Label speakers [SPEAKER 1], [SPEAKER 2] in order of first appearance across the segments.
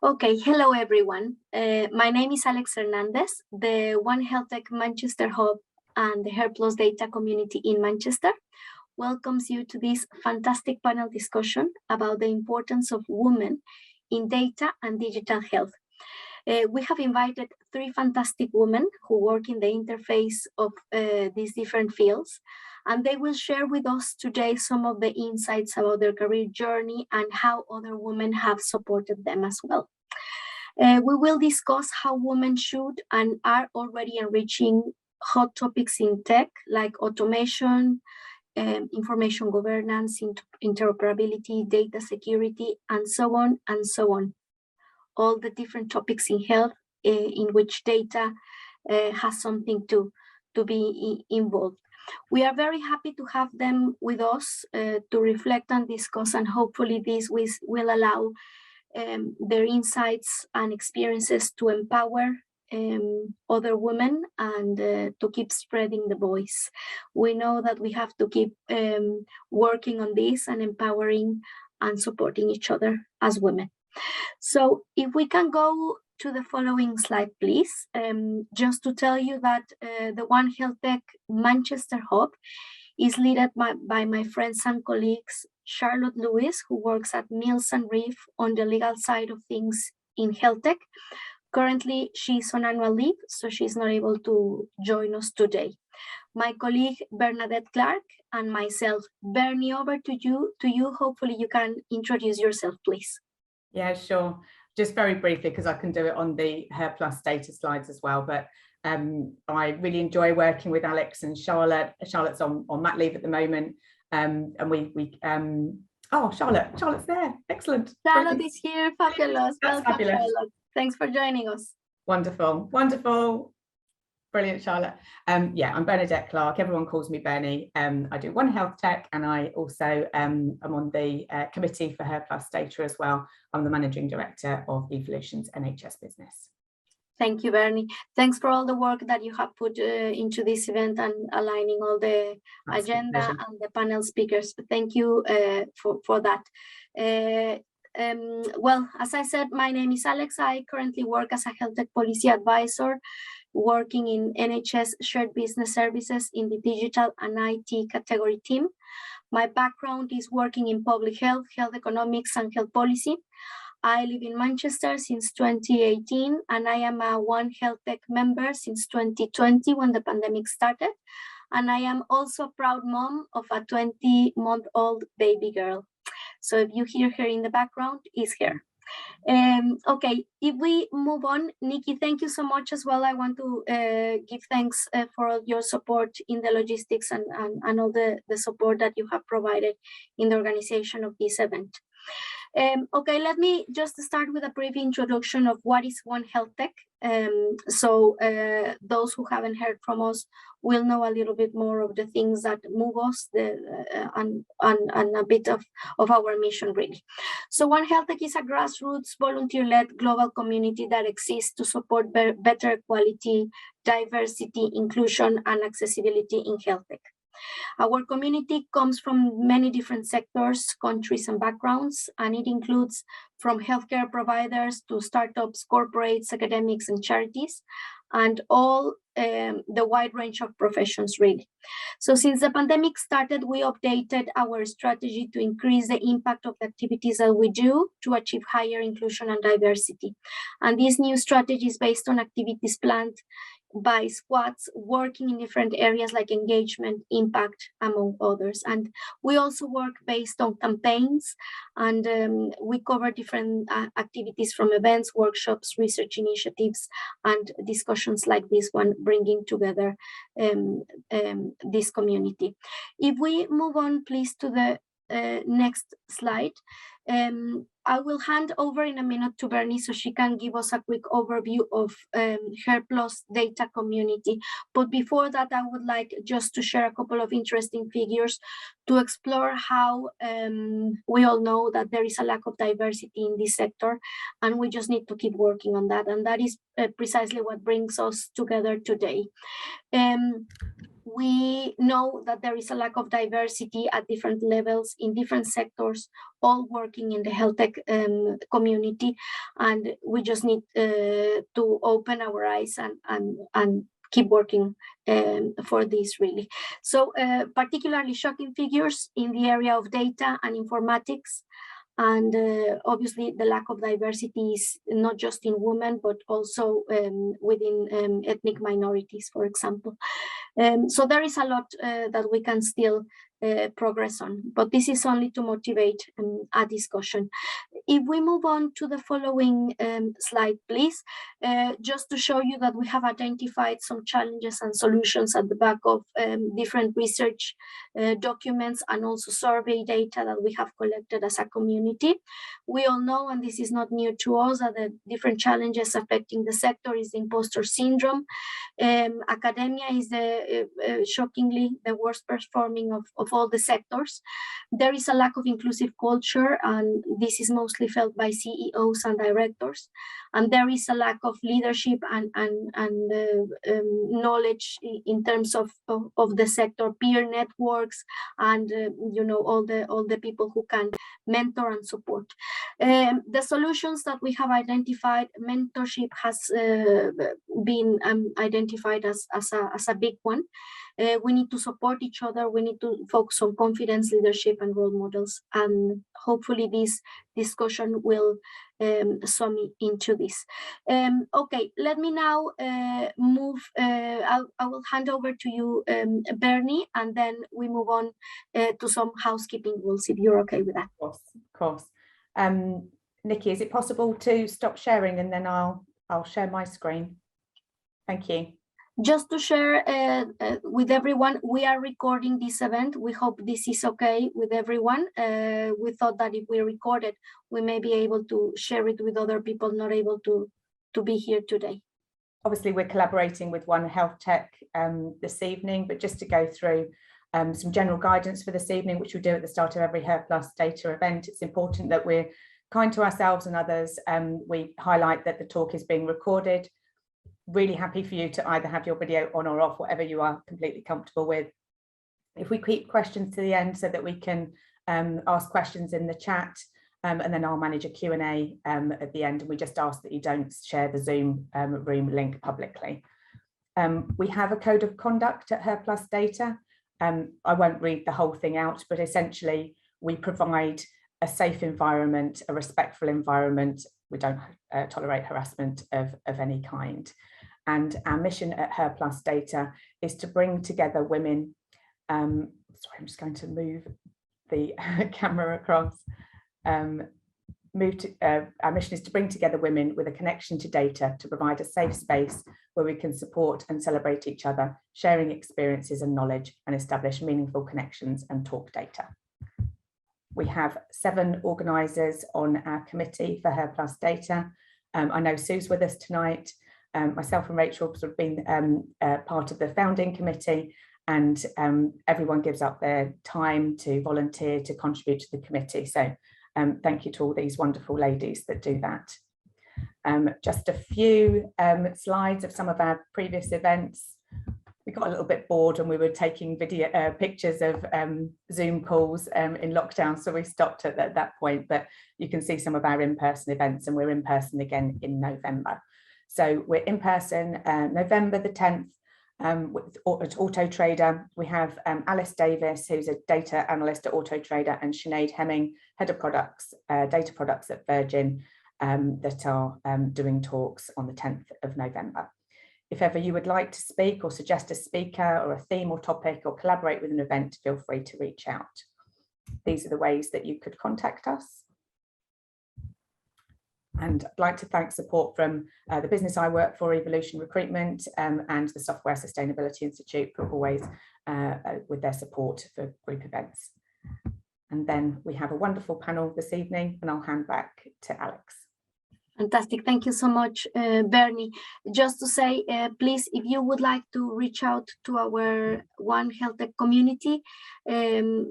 [SPEAKER 1] Okay, hello everyone. My name is Alex Hernandez. The One HealthTech Manchester Hub and the HER+Data community in Manchester welcomes you to this fantastic panel discussion about the importance of women in data and digital health. We have invited three fantastic women who work in the interface of these different fields, and they will share with us today some of the insights about their career journey and how other women have supported them as well. We will discuss how women should and are already enriching hot topics in tech like automation, information governance, interoperability, data security, and so on and so on. All the different topics in health in which data has something to be involved. We are very happy to have them with us to reflect and discuss, and hopefully this will allow their insights and experiences to empower other women and to keep spreading the voice. We know that we have to keep working on this and empowering and supporting each other as women. So if we can go to the following slide, please, just to tell you that the One HealthTech Manchester Hub is led by my friends and colleagues, Charlotte Lewis, who works at Mills and Reeve on the legal side of things in health tech. Currently, she's on annual leave, so she's not able to join us today. My colleague, Bernadette Clark, and myself. Bernie, over to you. Hopefully you can introduce yourself, please.
[SPEAKER 2] Yeah, sure. Just very briefly, because I can do it on the HER+Data slides as well, but I really enjoy working with Alex and Charlotte. Charlotte's on mat leave at the moment. And oh, Charlotte's there. Excellent.
[SPEAKER 1] Charlotte is here. Fabulous.
[SPEAKER 2] That's
[SPEAKER 1] Welcome,
[SPEAKER 2] fabulous.
[SPEAKER 1] Charlotte. Thanks for joining us.
[SPEAKER 2] Wonderful. Wonderful. Brilliant, Charlotte. Yeah, I'm Bernadette Clark. Everyone calls me Bernie. I do One HealthTech, and I also am on the committee for HER+Data as well. I'm the managing director of Evolution's NHS business.
[SPEAKER 1] Thank you, Bernie. Thanks for all the work that you have put into this event and aligning all the agenda and the panel speakers. Thank you for that. Well, as I said, my name is Alex. I currently work as a health tech policy advisor, working in NHS shared business services in the digital and IT category team. My background is working in public health, health economics, and health policy. I live in Manchester since 2018, and I am a One HealthTech member since 2020 when the pandemic started. And I am also a proud mom of a 20-month-old baby girl. So if you hear her in the background, is her. Okay, if we move on, Nikki, thank you so much as well. I want to give thanks for all your support in the logistics and all the support that you have provided in the organization of this event. Okay, let me just start with a brief introduction of what is One HealthTech. So those who haven't heard from us will know a little bit more of the things that move us and a bit of our mission, really. So One HealthTech is a grassroots, volunteer-led global community that exists to support better equality, diversity, inclusion, and accessibility in health tech. Our community comes from many different sectors, countries, and backgrounds, and it includes from healthcare providers to startups, corporates, academics, and charities, and all the wide range of professions, really. So since the pandemic started, we updated our strategy to increase the impact of the activities that we do to achieve higher inclusion and diversity. And this new strategy is based on activities planned by squads working in different areas like engagement, impact, among others. And we also work based on campaigns, and we cover different activities from events, workshops, research initiatives, and discussions like this one, bringing together this community. If we move on, please, to the next slide. I will hand over in a minute to Bernie so she can give us a quick overview of HER+Data community. But before that, I would like just to share a couple of interesting figures to explore how we all know that there is a lack of diversity in this sector, and we just need to keep working on that. And that is precisely what brings us together today. We know that there is a lack of diversity at different levels in different sectors all working in the health tech community, and we just need to open our eyes and keep working for this, really. So particularly shocking figures in the area of data and informatics. And obviously the lack of diversity is not just in women, but also within ethnic minorities, for example. So there is a lot that we can still progress on, but this is only to motivate a discussion. If we move on to the following slide, please, just to show you that we have identified some challenges and solutions at the back of different research documents and also survey data that we have collected as a community. We all know, and this is not new to us, that the different challenges affecting the sector is the imposter syndrome. Academia is shockingly the worst performing of all the sectors. There is a lack of inclusive culture, and this is mostly felt by CEOs and directors. And there is a lack of leadership and knowledge in terms of the sector, peer networks, and all the people who can mentor and support. The solutions that we have identified, mentorship has been identified as a big one. We need to support each other. We need to focus on confidence, leadership, and role models. And hopefully this discussion will sum into this. Okay, let me now move. I will hand over to you, Bernie, and then we move on to some housekeeping rules, if you're okay with that.
[SPEAKER 2] Of course. Nikki, is it possible to stop sharing and then I'll share my screen? Thank you.
[SPEAKER 1] Just to share with everyone, we are recording this event. We hope this is okay with everyone. We thought that if we record it, we may be able to share it with other people not able to be here today.
[SPEAKER 2] Obviously, we're collaborating with One HealthTech this evening, but just to go through some general guidance for this evening, which we do at the start of every HER+Data event, it's important that we're kind to ourselves and others. We highlight that the talk is being recorded. Really happy for you to either have your video on or off, whatever you are completely comfortable with. If we keep questions to the end so that we can ask questions in the chat, and then I'll manage a Q&A at the end, and we just ask that you don't share the Zoom room link publicly. We have a code of conduct at HER+Data. I won't read the whole thing out, but essentially we provide a safe environment, a respectful environment. We don't tolerate harassment of any kind. And our mission at HER+Data is to bring together women. Sorry, I'm just going to move the camera across. Our mission is to bring together women with a connection to data to provide a safe space where we can support and celebrate each other, sharing experiences and knowledge, and establish meaningful connections and talk data. We have 7 organisers on our committee for HER+Data. I know Sue's with us tonight. Myself and Rachel have sort of been part of the founding committee, and everyone gives up their time to volunteer to contribute to the committee. So thank you to all these wonderful ladies that do that. Just a few slides of some of our previous events. We got a little bit bored and we were taking video pictures of Zoom calls in lockdown, so we stopped at that point, but you can see some of our in-person events, and we're in person again in November. So we're in person November the 10th at Auto Trader. We have Alice Davis, who's a data analyst at Auto Trader, and Sinead Hemming, head of products, data products at Virgin, that are doing talks on the 10th of November. If ever you would like to speak or suggest a speaker or a theme or topic or collaborate with an event, feel free to reach out. These are the ways that you could contact us. And I'd like to thank support from the business I work for, Evolution Recruitment, and the Software Sustainability Institute for always with their support for group events. And then we have a wonderful panel this evening, and I'll hand back to Alex.
[SPEAKER 1] Fantastic. Thank you so much, Bernie. Just to say, please, if you would like to reach out to our One HealthTech community,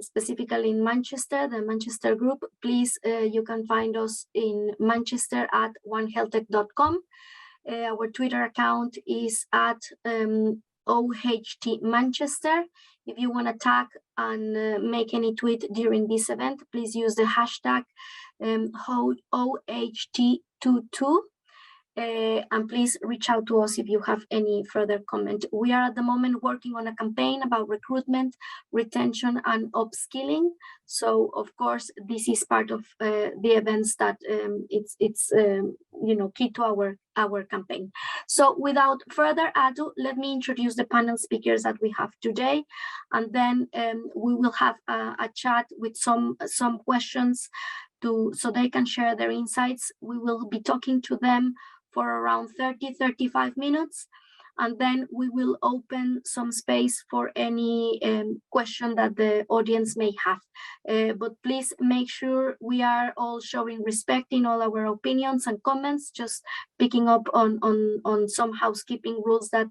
[SPEAKER 1] specifically in Manchester, the Manchester group, please, you can find us in Manchester at onehealthtech.com. Our Twitter account is at OHT Manchester. If you want to tag and make any tweet during this event, please use the hashtag OHT22. And please reach out to us if you have any further comment. We are at the moment working on a campaign about recruitment, retention, and upskilling. So of course, this is part of the events that it's key to our campaign. So without further ado, let me introduce the panel speakers that we have today, and then we will have a chat with some questions so they can share their insights. We will be talking to them for around 30-35 minutes, and then we will open some space for any question that the audience may have. But please make sure we are all showing respect in all our opinions and comments, just picking up on some housekeeping rules that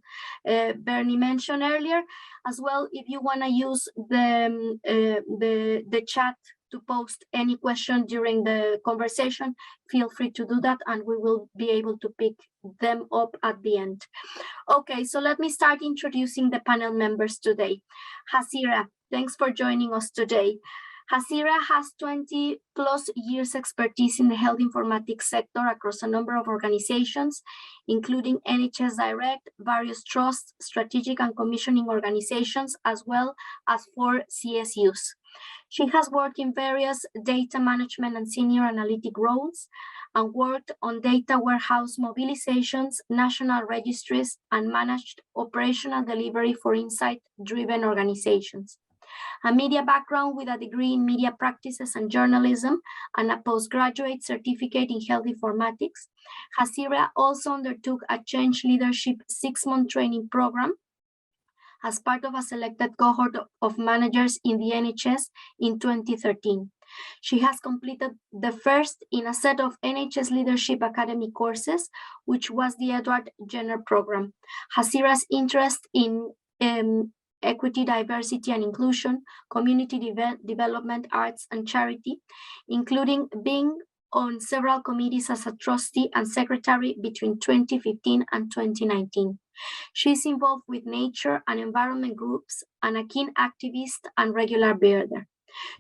[SPEAKER 1] Bernie mentioned earlier. As well, if you want to use the chat to post any question during the conversation, feel free to do that, and we will be able to pick them up at the end. Okay, so let me start introducing the panel members today. Hasira, thanks for joining us today. Hasira has 20+ years expertise in the health informatics sector across a number of organizations, including NHS Direct, various trusts, strategic and commissioning organizations, as well as 4 CSUs. She has worked in various data management and senior analytic roles, and worked on data warehouse mobilizations, national registries, and managed operational delivery for insight-driven organizations. A media background with a degree in media practices and journalism and a postgraduate certificate in health informatics, Hasira also undertook a change leadership 6-month training program as part of a selected cohort of managers in the NHS in 2013. She has completed the first in a set of NHS Leadership Academy courses, which was the Edward Jenner program. Hasira's interest in equity, diversity and inclusion, community development, arts and charity, including being on several committees as a trustee and secretary between 2015 and 2019. She's involved with nature and environment groups and a keen activist and regular birder.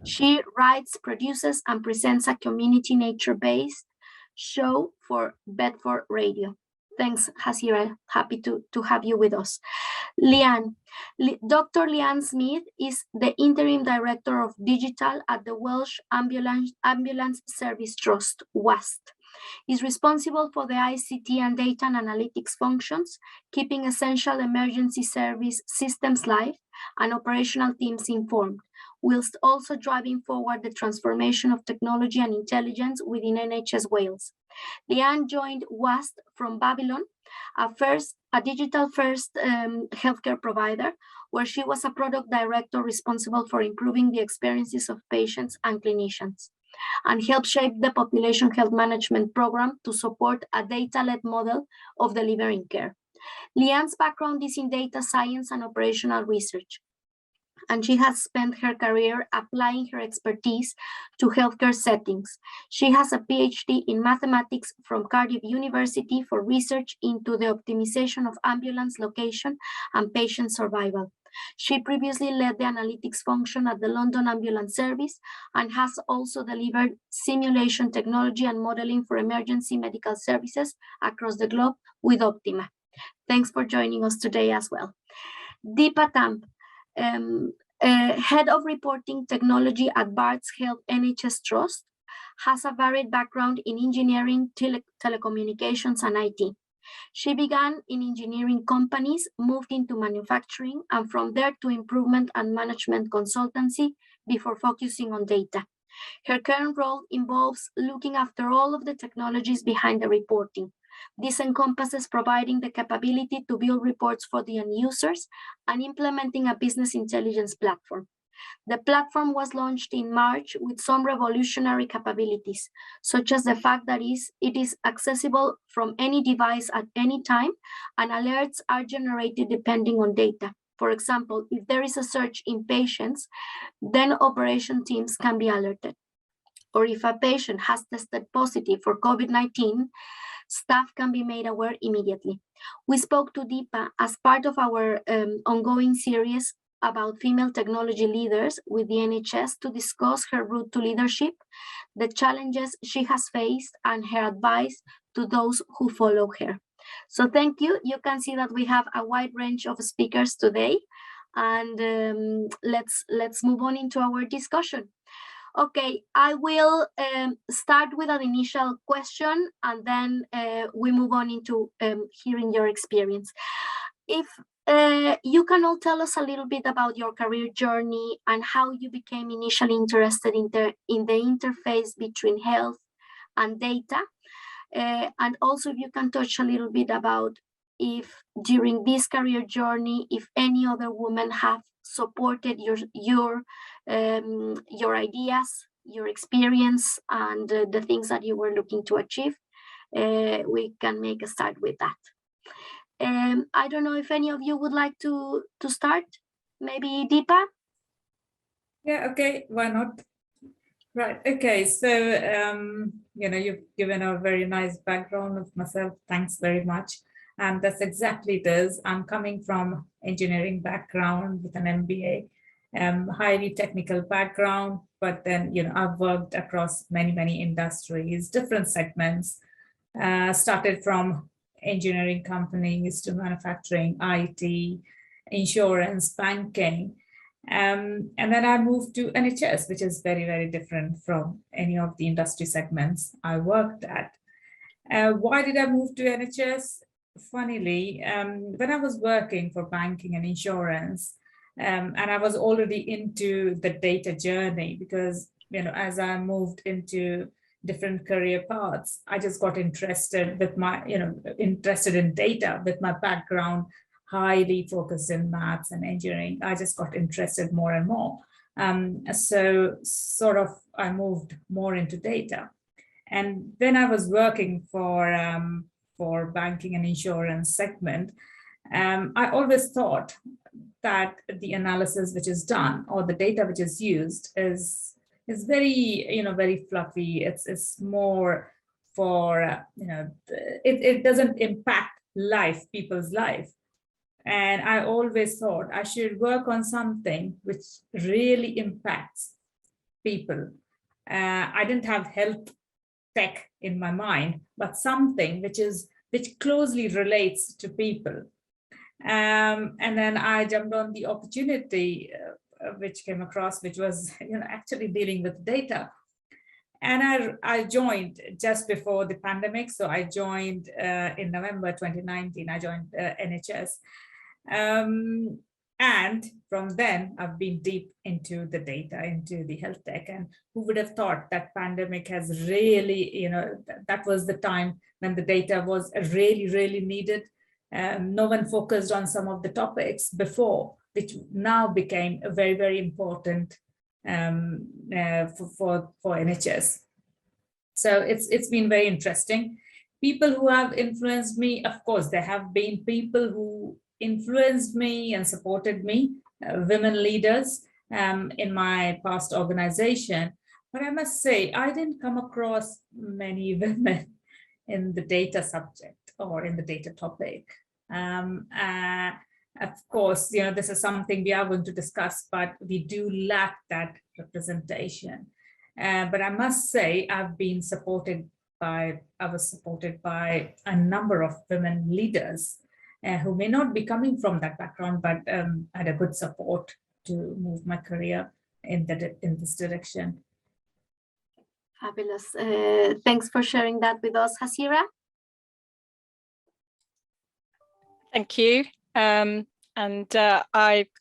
[SPEAKER 1] She writes, produces, and presents a community nature-based show for Bedford Radio. Thanks, Hasira. Happy to have you with us. Leanne. Dr. Leanne Smith is the Interim Director of Digital at the Welsh Ambulance Service Trust, WAST. Is responsible for the ICT and data and analytics functions, keeping essential emergency service systems live and operational teams informed, whilst also driving forward the transformation of technology and intelligence within NHS Wales. Leanne joined WAST from Babylon, a digital-first healthcare provider, where she was a product director responsible for improving the experiences of patients and clinicians, and helped shape the population health management program to support a data-led model of delivering care. Leanne's background is in data science and operational research, and she has spent her career applying her expertise to healthcare settings. She has a PhD in mathematics from Cardiff University for research into the optimization of ambulance location and patient survival. She previously led the analytics function at the London Ambulance Service and has also delivered simulation technology and modeling for emergency medical services across the globe with Optima. Thanks for joining us today as well. Deepa Tamp, Head of Reporting Technology at Barts Health NHS Trust, has a varied background in engineering, telecommunications, and IT. She began in engineering companies, moved into manufacturing, and from there to improvement and management consultancy before focusing on data. Her current role involves looking after all of the technologies behind the reporting. This encompasses providing the capability to build reports for the end users and implementing a business intelligence platform. The platform was launched in March with some revolutionary capabilities, such as the fact that it is accessible from any device at any time, and alerts are generated depending on data. For example, if there is a surge in patients, then operation teams can be alerted. Or if a patient has tested positive for COVID-19, staff can be made aware immediately. We spoke to Deepa as part of our ongoing series about female technology leaders with the NHS to discuss her route to leadership, the challenges she has faced, and her advice to those who follow her. So thank you. You can see that we have a wide range of speakers today, and let's move on into our discussion. Okay, I will start with an initial question, and then we move on into hearing your experience. If you can all tell us a little bit about your career journey and how you became initially interested in the interface between health and data. And also if you can touch a little bit about if during this career journey, if any other women have supported your ideas, your experience, and the things that you were looking to achieve. We can make a start with that. I don't know if any of you would like to start. Maybe Deepa?
[SPEAKER 3] Yeah, okay, why not? Right, okay, so, you've given a very nice background of myself. Thanks very much. And that's exactly it is. I'm coming from engineering background with an MBA, highly technical background, but then, I've worked across many industries, different segments, started from engineering companies to manufacturing, IT, insurance, banking. And then I moved to NHS, which is very different from any of the industry segments I worked at. Why did I move to NHS? Funnily, when I was working for banking and insurance, and I was already into the data journey because, as I moved into different career paths, I just got interested with my, interested in data with my background, highly focused in maths and engineering. I just got interested more and more. So sort of I moved more into data. And when I was working for banking and insurance segment, I always thought that the analysis which is done or the data which is used is very, very fluffy. It's more for, it doesn't impact people's life. And I always thought I should work on something which really impacts people. I didn't have health tech in my mind, but something which closely relates to people. And then I jumped on the opportunity which came across, which was actually dealing with data. And I joined just before the pandemic. So I joined in November 2019, I joined NHS. And from then I've been deep into the data, into the health tech. And who would have thought that pandemic has really, that was the time when the data was really needed. No one focused on some of the topics before, which now became a very important for NHS. So it's been very interesting. People who have influenced me, of course, there have been people who influenced me and supported me, women leaders in my past organization. But I must say, I didn't come across many women in the data subject or in the data topic. Of course, this is something we are going to discuss, but we do lack that representation. But I must say, I was supported by a number of women leaders who may not be coming from that background, but had a good support to move my career in this direction.
[SPEAKER 1] Fabulous. Thanks for sharing that with us, Hasira.
[SPEAKER 4] Thank you. I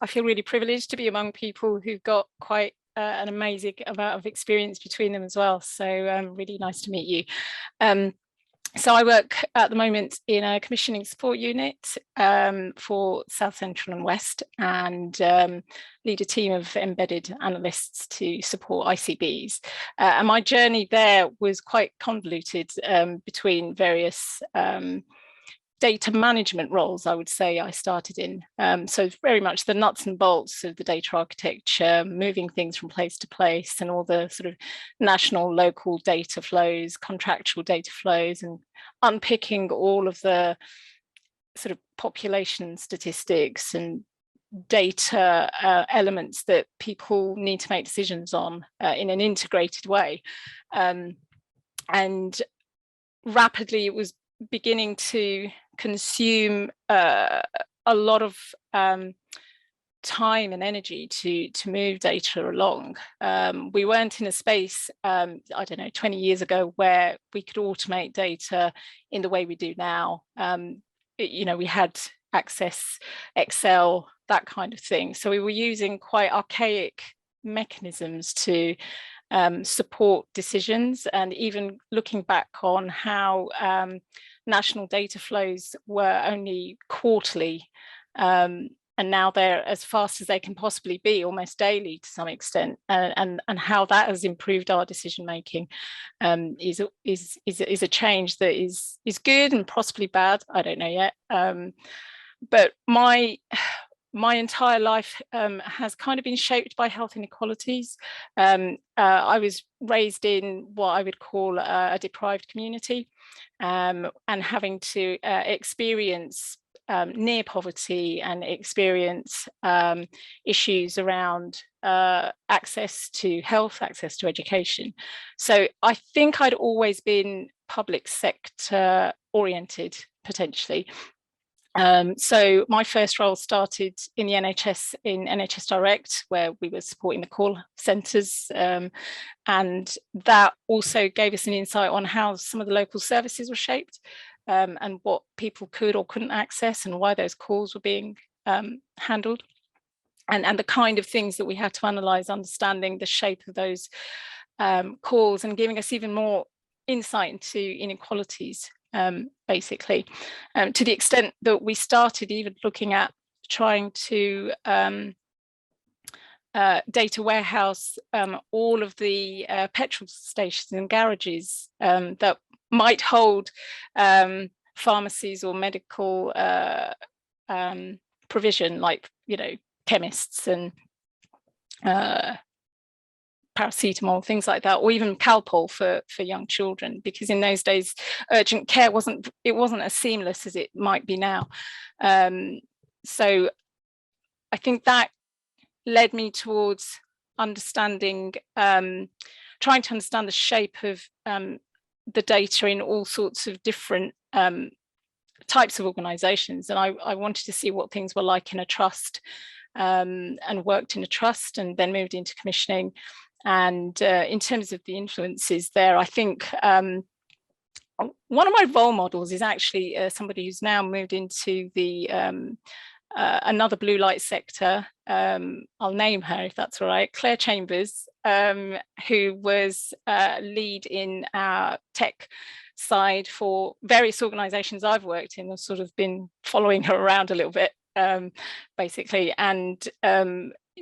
[SPEAKER 4] feel really privileged to be among people who've got quite an amazing amount of experience between them as well. So really nice to meet you. So I work at the moment in a commissioning support unit for South Central and West, and lead a team of embedded analysts to support ICBs. And my journey there was quite convoluted between various data management roles, I would say I started in. So very much the nuts and bolts of the data architecture, moving things from place to place, and all the sort of national, local data flows, contractual data flows, and unpicking all of the sort of population statistics and data elements that people need to make decisions on in an integrated way. And rapidly it was beginning to consume a lot of time and energy to move data along. We weren't in a space, I don't know, 20 years ago where we could automate data in the way we do now. You know, we had Access, Excel, that kind of thing. So we were using quite archaic mechanisms to support decisions, and even looking back on how national data flows were only quarterly, and now they're as fast as they can possibly be, almost daily to some extent, and how that has improved our decision making is a change that is good and possibly bad. I don't know yet, but my entire life has kind of been shaped by health inequalities. I was raised in what I would call a deprived community, and having to experience near poverty and experience issues around access to health, access to education. So I think I'd always been public sector oriented, potentially. So my first role started in the NHS, in NHS Direct, where we were supporting the call centres, and that also gave us an insight on how some of the local services were shaped, and what people could or couldn't access, and why those calls were being handled, and the kind of things that we had to analyse, understanding the shape of those calls, and giving us even more insight into inequalities. Basically, to the extent that we started even looking at trying to data warehouse all of the petrol stations and garages that might hold pharmacies or medical provision, like, you know, chemists and paracetamol, things like that, or even Calpol for young children, because in those days urgent care wasn't as seamless as it might be now. So I think that led me towards understanding, trying to understand the shape of the data in all sorts of different types of organizations, and I wanted to see what things were like in a trust, and worked in a trust, and then moved into commissioning. And in terms of the influences there, I think one of my role models is actually somebody who's now moved into the another blue light sector. I'll name her if that's all right, Claire Chambers, who was lead in our tech side for various organizations I've worked in. I've sort of been following her around a little bit, basically. And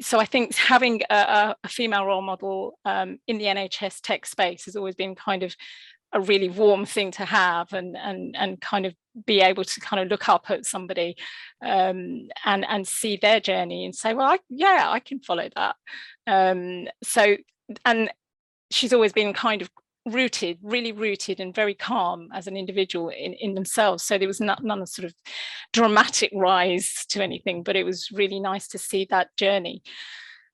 [SPEAKER 4] so I think having a female role model in the NHS tech space has always been kind of a really warm thing to have, and kind of be able to kind of look up at somebody and see their journey and say, well, I can follow that. So, and she's always been kind of really rooted and very calm as an individual in themselves. So there was none of sort of dramatic rise to anything, but it was really nice to see that journey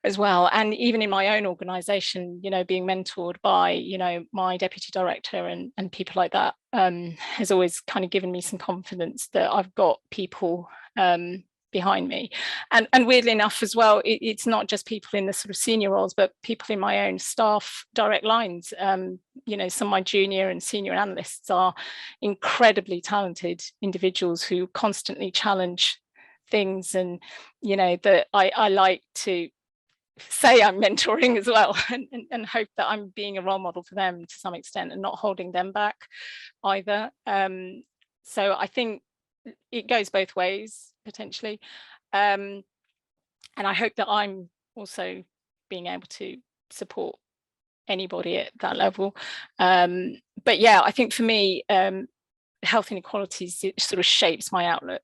[SPEAKER 4] as well. And even in my own organization, you know, being mentored by, you know, my deputy director and people like that has always kind of given me some confidence that I've got people behind me. And weirdly enough as well, it's not just people in the sort of senior roles, but people in my own staff direct lines. You know, some of my junior and senior analysts are incredibly talented individuals who constantly challenge things, and, you know, that I like to say I'm mentoring as well, and hope that I'm being a role model for them to some extent, and not holding them back either. So I think it goes both ways potentially, and I hope that I'm also being able to support anybody at that level. But yeah, I think for me, health inequalities, it sort of shapes my outlook.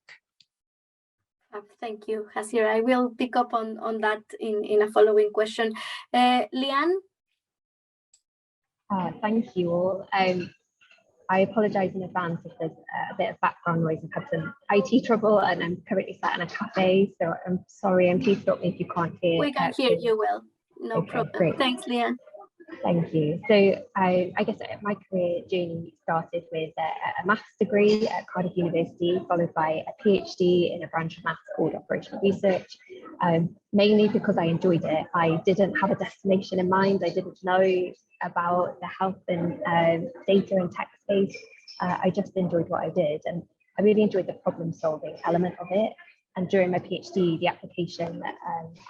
[SPEAKER 1] Thank you, Hasira. I will pick up on that in a following question. Leanne?
[SPEAKER 5] Thank you all. I apologise in advance if there's a bit of background noise. I've had some IT trouble and I'm currently sat in a cafe, so I'm sorry, and please stop me if you can't hear.
[SPEAKER 1] We can hear you well, no problem.
[SPEAKER 5] Great.
[SPEAKER 1] Thanks, Leanne.
[SPEAKER 5] Thank you. So I guess my career journey started with a maths degree at Cardiff University, followed by a PhD in a branch of maths called operational research. Mainly because I enjoyed it. I didn't have a destination in mind. I didn't know about the health and data and tech space. I just enjoyed what I did, and I really enjoyed the problem solving element of it. And during my PhD, the application that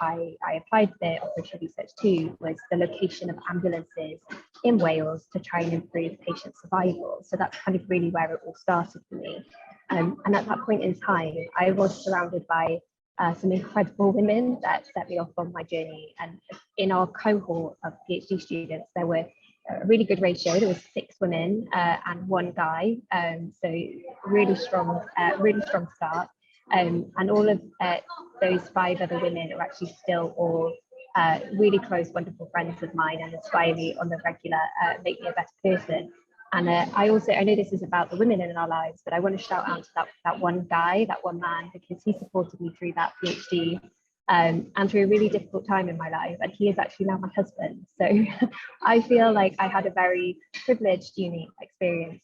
[SPEAKER 5] I applied for operational research to was the location of ambulances in Wales to try and improve patient survival. So that's kind of really where it all started for me. And at that point in time, I was surrounded by some incredible women that set me off on my journey. And in our cohort of PhD students, there were a really good ratio. There was 6 women and 1 guy. So really strong start. And all of those 5 other women are actually still all really close, wonderful friends of mine and inspire me on the regular, make me a better person. And I know this is about the women in our lives, but I want to shout out to that one guy, that one man, because he supported me through that PhD and through a really difficult time in my life. And he is actually now my husband. So I feel like I had a very privileged uni experience.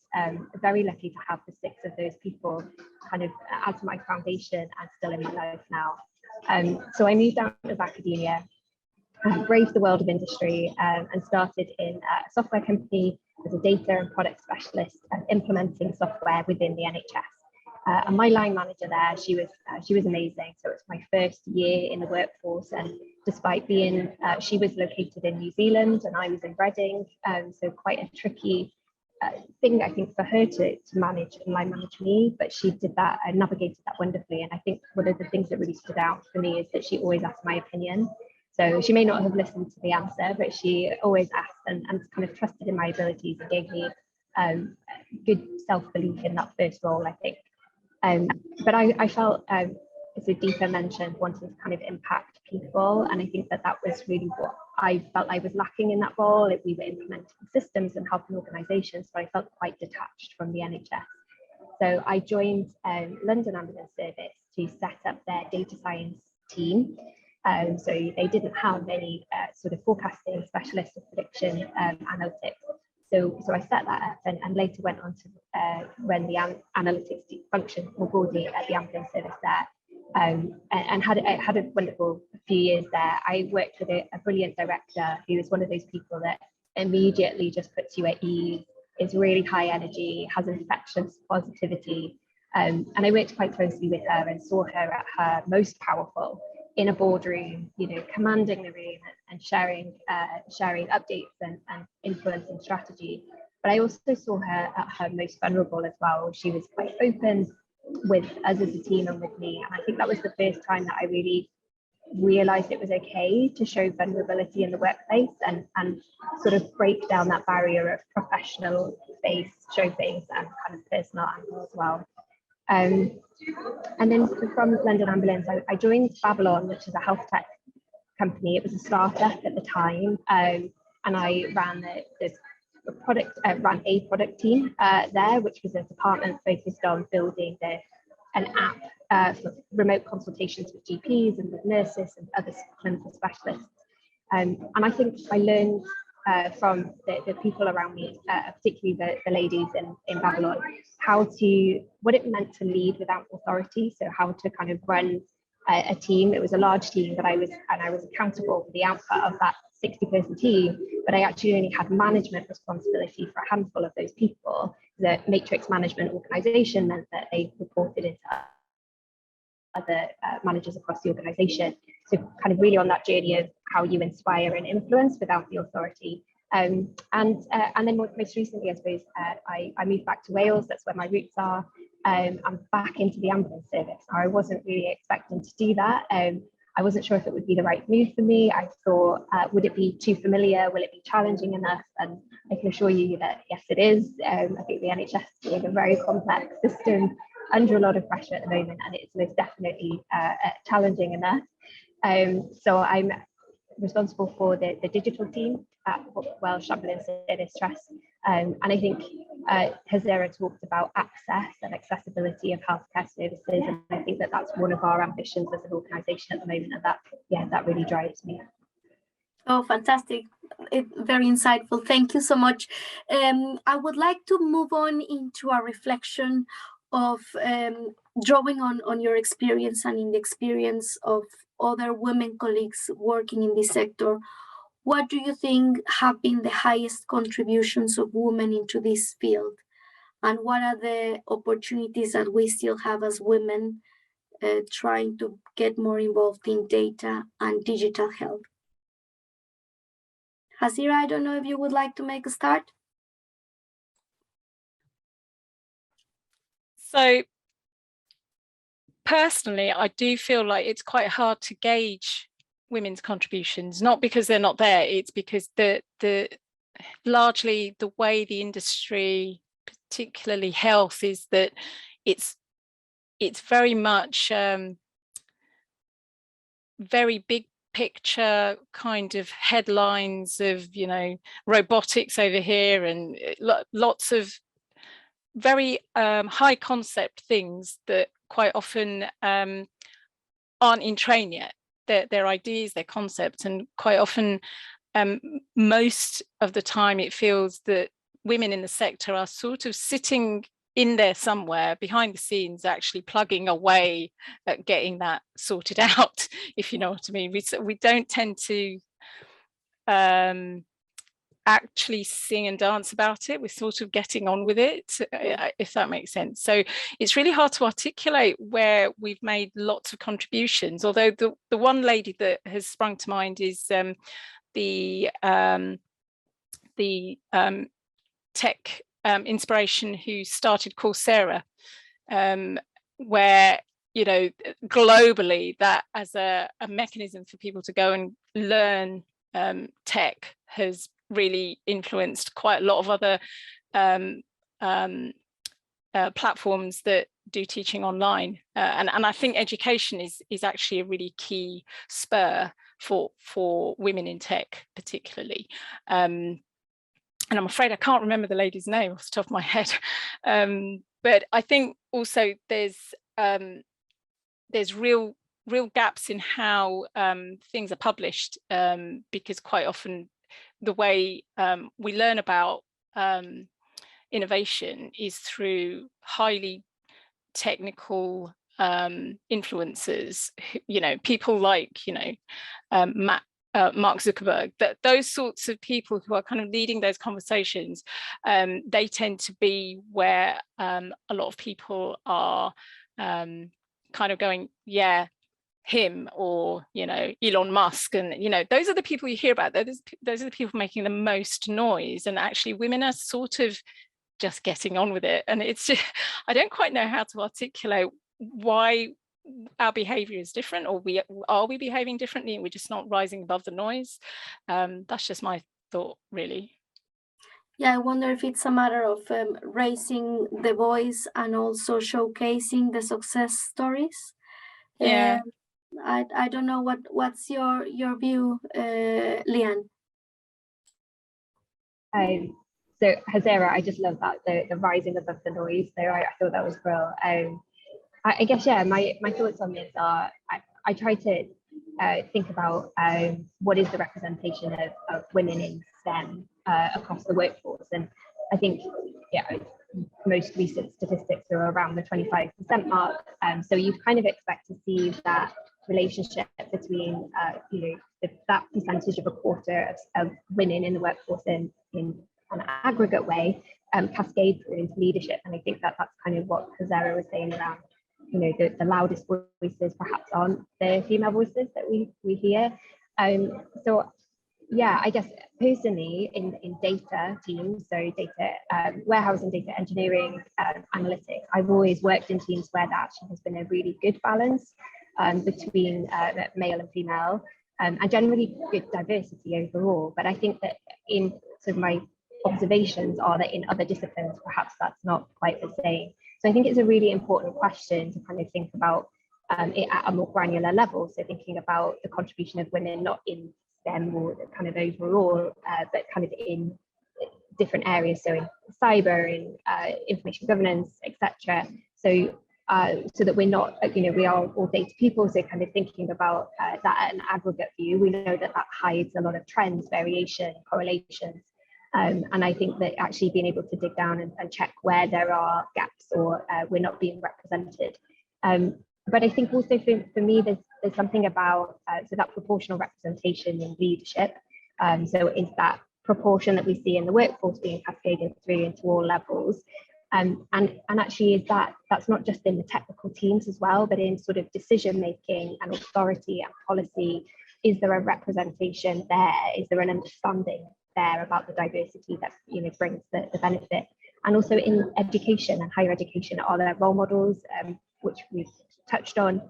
[SPEAKER 5] Very lucky to have the 6 of those people kind of as my foundation and still in my life now. So I moved out of academia, braved the world of industry, and started in a software company as a data and product specialist and implementing software within the NHS. And my line manager there, she was amazing. So it's my first year in the workforce, and despite being, she was located in New Zealand and I was in Reading, so quite a tricky thing, I think, for her to manage and line manage me, but she did that and navigated that wonderfully. And I think one of the things that really stood out for me is that she always asked my opinion. So she may not have listened to the answer, but she always asked and kind of trusted in my abilities and gave me good self-belief in that first role, I think. But I felt, as Deepa mentioned, wanting to kind of impact people. And I think that was really what I felt I was lacking in that role. We were implementing systems and helping organisations, but I felt quite detached from the NHS. So I joined London Ambulance Service to set up their data science team. So they didn't have any sort of forecasting specialists or prediction analytics. So I set that up and later went on to run the analytics function more broadly at the ambulance service there, and had a wonderful few years there. I worked with a brilliant director who is one of those people that immediately just puts you at ease, is really high energy, has infectious positivity. And I worked quite closely with her and saw her at her most powerful in a boardroom, commanding the room and sharing updates and influencing strategy. But I also saw her at her most vulnerable as well. She was quite open with us as a team and with me. And I think that was the first time that I really realized it was okay to show vulnerability in the workplace and sort of break down that barrier of professional space, show things and kind of personal angle as well. And then from London Ambulance, I joined Babylon, which is a health tech company. It was a startup at the time, and I ran a product team there, which was a department focused on building an app for remote consultations with GPs and with nurses and other clinical specialists. And I think I learned from the people around me, particularly the ladies in Babylon, what it meant to lead without authority. So how to kind of run a team. It was a large team, but I was accountable for the output of that 60-person team, but I actually only had management responsibility for a handful of those people. The matrix management organization meant that they reported into other managers across the organization. So kind of really on that journey of how you inspire and influence without the authority. And then most recently, I suppose, I moved back to Wales. That's where my roots are. I'm back into the ambulance service. I wasn't really expecting to do that. I I wasn't sure if it would be the right move for me. I thought, would it be too familiar? Will it be challenging enough? And I can assure you that yes, it is. I think the NHS is being a very complex system under a lot of pressure at the moment, and it's most definitely challenging enough. So I'm responsible for the digital team at Welsh Ambulance Service Trust. And I think HeR'Zara talked about access and accessibility of healthcare services. And I think that that's one of our ambitions as an organisation at the moment. And that really drives me.
[SPEAKER 1] Oh, fantastic. Very insightful. Thank you so much. I would like to move on into a reflection of drawing on your experience and in the experience of other women colleagues working in this sector. What do you think have been the highest contributions of women into this field? And what are the opportunities that we still have as women trying to get more involved in data and digital health? Hazira, I don't know if you would like to make a start.
[SPEAKER 4] So personally, I do feel like it's quite hard to gauge women's contributions, not because they're not there, it's because the largely the way the industry, particularly health, is that it's very much very big picture kind of headlines of, you know, robotics over here and lots of very high concept things that quite often aren't in train yet. Their ideas, their concepts, and quite often most of the time it feels that women in the sector are sort of sitting in there somewhere behind the scenes, actually plugging away at getting that sorted out, if you know what I mean. We don't tend to actually sing and dance about it. We're sort of getting on with it, if that makes sense. So it's really hard to articulate where we've made lots of contributions, although the one lady that has sprung to mind is the tech inspiration who started Coursera, where, you know, globally that as a mechanism for people to go and learn tech has really influenced quite a lot of other platforms that do teaching online, and I think education is actually a really key spur for women in tech particularly. And I'm afraid I can't remember the lady's name off the top of my head, but I think also there's real gaps in how things are published, because quite often the way we learn about innovation is through highly technical influencers, you know, people like, you know, Mark Zuckerberg, that those sorts of people who are kind of leading those conversations, they tend to be where a lot of people are kind of going, yeah, him, or, you know, Elon Musk, and, you know, those are the people you hear about. Those are the people making the most noise, and actually women are sort of just getting on with it. And it's just, I don't quite know how to articulate why our behavior is different, or are we behaving differently and we're just not rising above the noise. That's just my thought, really.
[SPEAKER 1] Yeah, I wonder if it's a matter of raising the voice and also showcasing the success stories.
[SPEAKER 4] Yeah.
[SPEAKER 1] I don't know what's your view, Leanne.
[SPEAKER 5] So HeR'Zara, I just love that, the rising above the noise. So I thought that was brilliant. I guess, yeah, my thoughts on this are, I try to think about what is the representation of women in STEM across the workforce. And I think, yeah, most recent statistics are around the 25% mark. So you'd kind of expect to see that relationship between, you know, that percentage of a quarter of women in the workforce in an aggregate way cascade through into leadership. And I think that that's kind of what HeR'Zara was saying around, you know, the loudest voices perhaps aren't the female voices that we hear. So yeah, I guess personally in data teams, so data warehousing, data engineering, analytics, I've always worked in teams where that actually has been a really good balance. between male and female, and generally good diversity overall. But I think that in sort of my observations are that in other disciplines, perhaps that's not quite the same. So I think it's a really important question to kind of think about it at a more granular level. So thinking about the contribution of women, not in STEM or kind of overall, but kind of in different areas. So in cyber, in information governance, etc. So that we're not, we are all data people. So kind of thinking about that at an aggregate view, we know that hides a lot of trends, variation, correlations. And I think that actually being able to dig down and check where there are gaps or we're not being represented. But I think also for me, there's something about so that proportional representation in leadership. So is that proportion that we see in the workforce being cascaded through into all levels? And actually is that's not just in the technical teams as well, but in sort of decision making and authority and policy. Is there a representation there? Is there an understanding there about the diversity that brings the benefit? And also in education and higher education, are there role models, which we've touched on?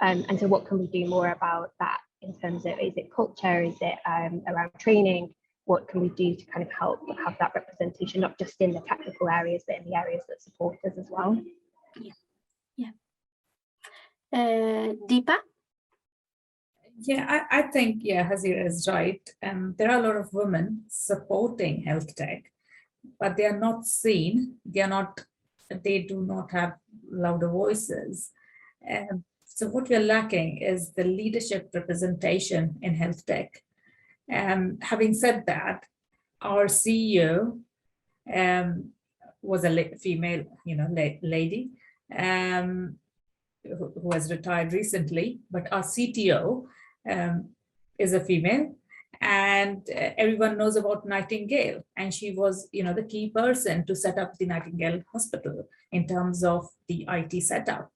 [SPEAKER 5] And so what can we do more about that in terms of, is it culture, is it around training? What can we do to kind of help have that representation, not just in the technical areas, but in the areas that support us as well?
[SPEAKER 1] Yeah. Deepa?
[SPEAKER 3] Yeah, I think, Hazira is right. There are a lot of women supporting health tech, but they are not seen. They do not have louder voices. So what we're lacking is the leadership representation in health tech. Having said that, our CEO was a female, lady who has retired recently, but our CTO is a female, and everyone knows about Nightingale, and she was, the key person to set up the Nightingale Hospital in terms of the IT setup.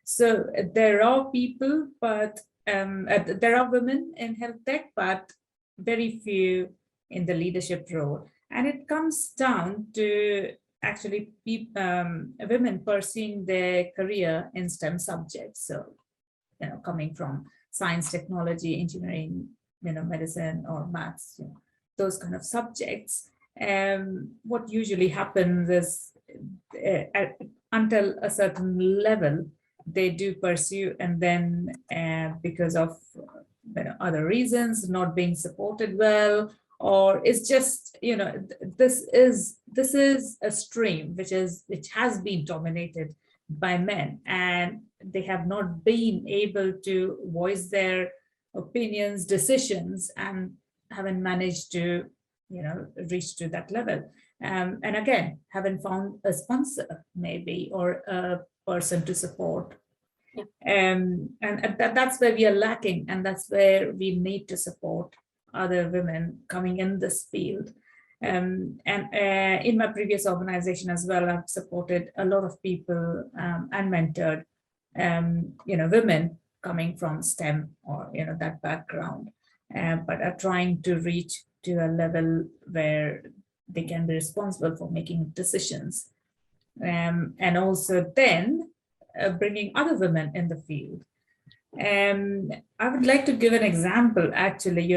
[SPEAKER 3] So there are people, but there are women in health tech, but very few in the leadership role. And it comes down to actually women pursuing their career in STEM subjects. So, coming from science, technology, engineering, medicine or maths, those kind of subjects. What usually happens is until a certain level, they do pursue, and then because of other reasons, not being supported well, or it's just, this is a stream which has been dominated by men, and they have not been able to voice their opinions, decisions, and haven't managed to, reach to that level. And again, haven't found a sponsor maybe, or a person to support.
[SPEAKER 1] Yeah.
[SPEAKER 3] And that's where we are lacking, and that's where we need to support other women coming in this field. And in my previous organization as well, I've supported a lot of people and mentored, women coming from STEM or, that background, but are trying to reach to a level where they can be responsible for making decisions. And also then bringing other women in the field. I would like to give an example, actually,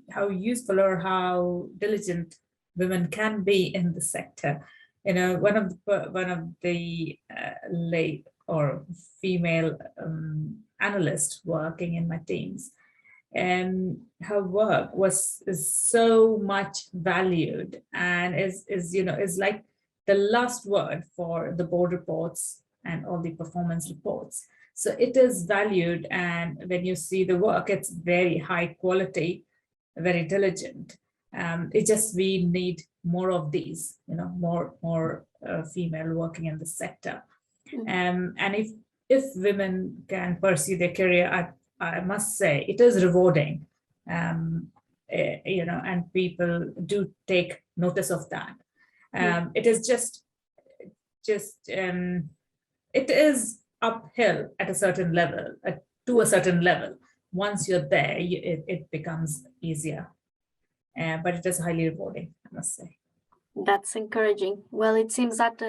[SPEAKER 3] how useful or how diligent women can be in the sector. One of the late or female analysts working in my teams, and her work is so much valued, and is like the last word for the board reports and all the performance reports. So it is valued, and when you see the work, it's very high quality, very diligent. It's just we need more of these, more female working in the sector. And if women can pursue their career, I must say it is rewarding, and people do take notice of that. It is just it is uphill at a certain level, to a certain level. Once you're there, it becomes easier, but it is highly rewarding, I must say.
[SPEAKER 1] That's encouraging. Well, it seems that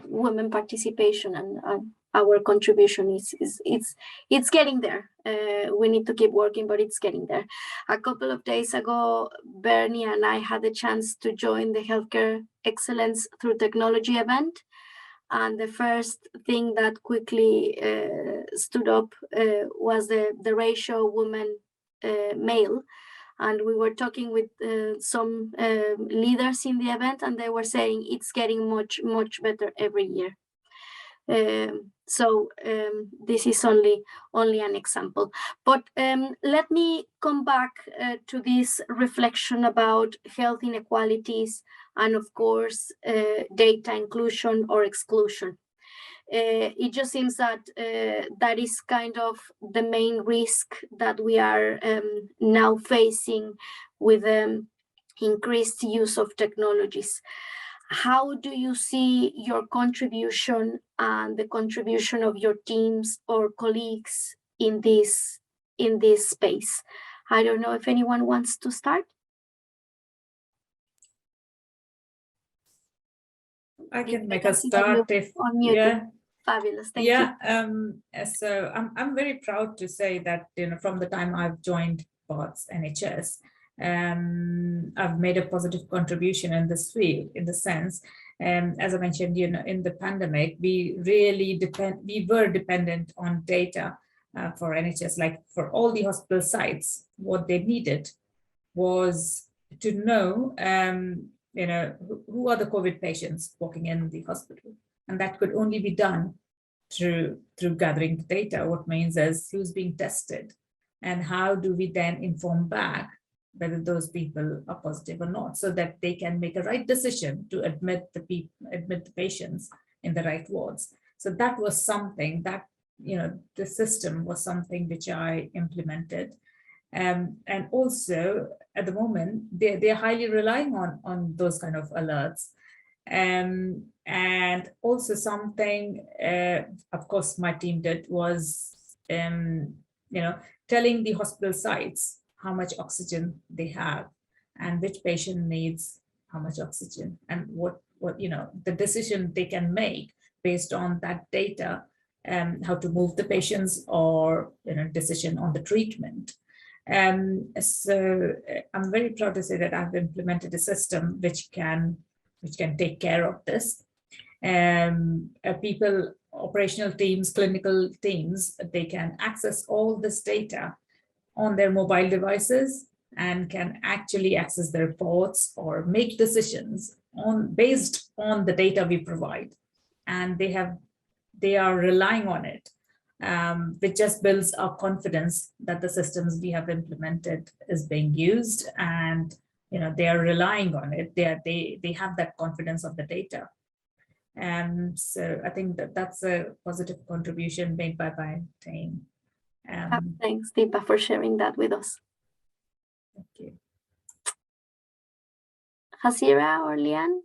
[SPEAKER 1] women participation and our contribution it's getting there. We need to keep working, but it's getting there. A couple of days ago, Bernie and I had the chance to join the Healthcare Excellence Through Technology event. And the first thing that quickly stood up was the ratio woman male. And we were talking with some leaders in the event, and they were saying it's getting much better every year. So this is only an example. But let me come back to this reflection about health inequalities and, of course, data inclusion or exclusion. It just seems that that is kind of the main risk that we are now facing with increased use of technologies. How do you see your contribution and the contribution of your teams or colleagues in this space? I don't know if anyone wants to start.
[SPEAKER 3] I can make a start if
[SPEAKER 1] yeah. Fabulous, thank you.
[SPEAKER 3] So I'm very proud to say that from the time I've joined Barts NHS, I've made a positive contribution in this field, in the sense, as I mentioned, in the pandemic, we were dependent on data for NHS, like for all the hospital sites. What they needed was to know, who are the COVID patients walking in the hospital, and that could only be done through gathering the data. What means is who's being tested, and how do we then inform back whether those people are positive or not, so that they can make a right decision to admit the patients in the right wards. So that was something that, the system was something which I implemented. And also at the moment, they're highly relying on those kind of alerts. And also something, of course, my team did was, telling the hospital sites how much oxygen they have and which patient needs how much oxygen, and what the decision they can make based on that data, how to move the patients, or decision on the treatment. So I'm very proud to say that I've implemented a system which can take care of this. People, operational teams, clinical teams, they can access all this data on their mobile devices and can actually access the reports or make decisions based on the data we provide. And they are relying on it, which just builds our confidence that the systems we have implemented is being used, and they are relying on it. They have that confidence of the data. So I think that's a positive contribution made by my team.
[SPEAKER 1] Thanks, Deepa, for sharing that with us.
[SPEAKER 3] Thank you.
[SPEAKER 1] Hasira or Leanne?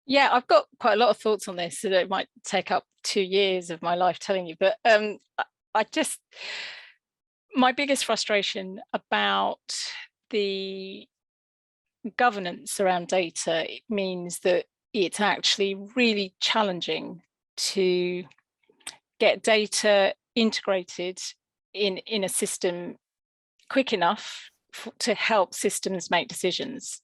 [SPEAKER 4] Yeah, I've got quite a lot of thoughts on this, so that it might take up 2 years of my life telling you, but my biggest frustration about the governance around data means that it's actually really challenging to get data integrated in a system quick enough to help systems make decisions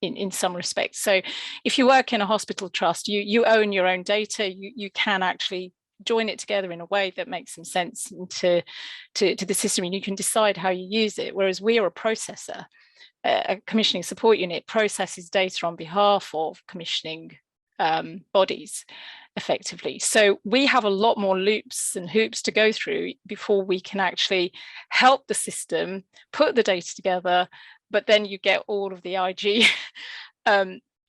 [SPEAKER 4] in some respects. So if you work in a hospital trust, you own your own data. You can actually join it together in a way that makes some sense to the system, and you can decide how you use it. Whereas we are a processor. A commissioning support unit processes data on behalf of commissioning bodies effectively. So we have a lot more loops and hoops to go through before we can actually help the system put the data together, but then you get all of the IG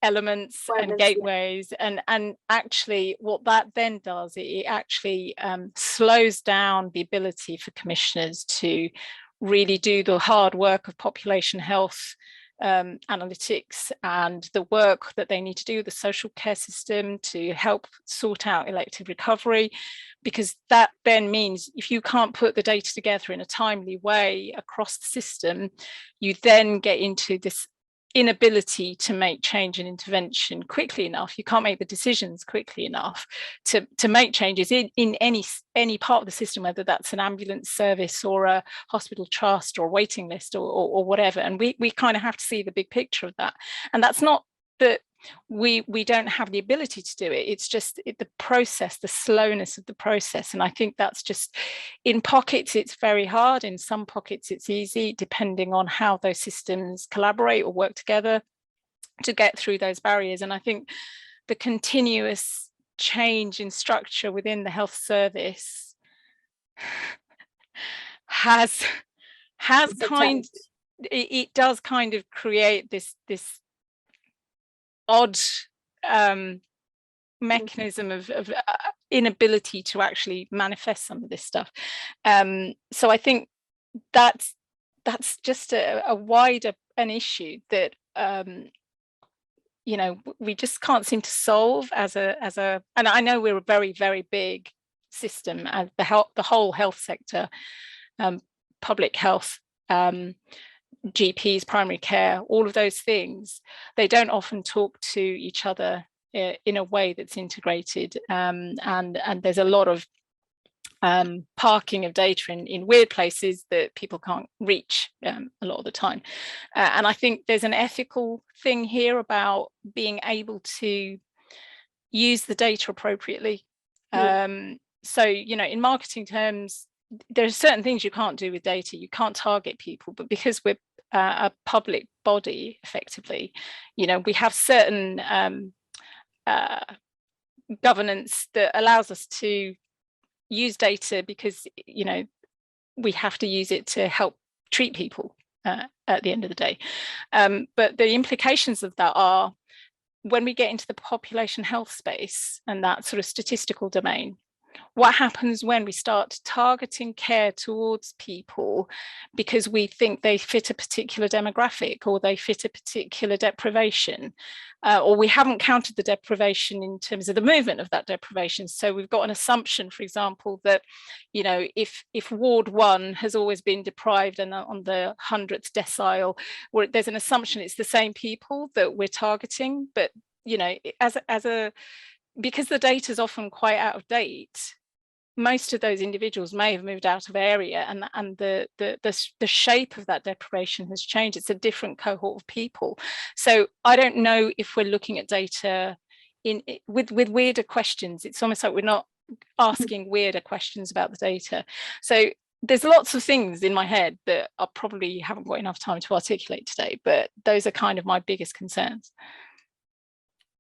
[SPEAKER 4] elements and gateways, and actually what that then does, it actually slows down the ability for commissioners to really do the hard work of population health analytics and the work that they need to do, the social care system, to help sort out elective recovery, because that then means if you can't put the data together in a timely way across the system, you then get into this inability to make change and intervention quickly enough. You can't make the decisions quickly enough to make changes in any part of the system, whether that's an ambulance service or a hospital trust or a waiting list or whatever. And we kind of have to see the big picture of that. And that's not that we don't have the ability to do it. It's just the process, the slowness of the process. And I think that's just, in pockets, it's very hard. In some pockets, it's easy, depending on how those systems collaborate or work together to get through those barriers. And I think the continuous change in structure within the health service has kind, it does kind of create this odd mechanism of inability to actually manifest some of this stuff. So I think that's just a wider an issue that you know, we just can't seem to solve as a and I know we're a very, very big system as the whole health sector, public health, GPs, primary care, all of those things, they don't often talk to each other in a way that's integrated, and there's a lot of parking of data in weird places that people can't reach a lot of the time. And I think there's an ethical thing here about being able to use the data appropriately. So, you know, in marketing terms, there are certain things you can't do with data. You can't target people, but because we're a public body, effectively, you know, we have certain governance that allows us to use data because, you know, we have to use it to help treat people at the end of the day. But the implications of that are, when we get into the population health space and that sort of statistical domain, what happens when we start targeting care towards people because we think they fit a particular demographic or they fit a particular deprivation, or we haven't counted the deprivation in terms of the movement of that deprivation. So we've got an assumption, for example, that, you know, if Ward 1 has always been deprived and on the 100th decile, where there's an assumption it's the same people that we're targeting. But, you know, because the data is often quite out of date, most of those individuals may have moved out of area, and the shape of that deprivation has changed. It's a different cohort of people. So I don't know if we're looking at data with weirder questions. It's almost like we're not asking weirder questions about the data. So there's lots of things in my head that I probably haven't got enough time to articulate today, but those are kind of my biggest concerns.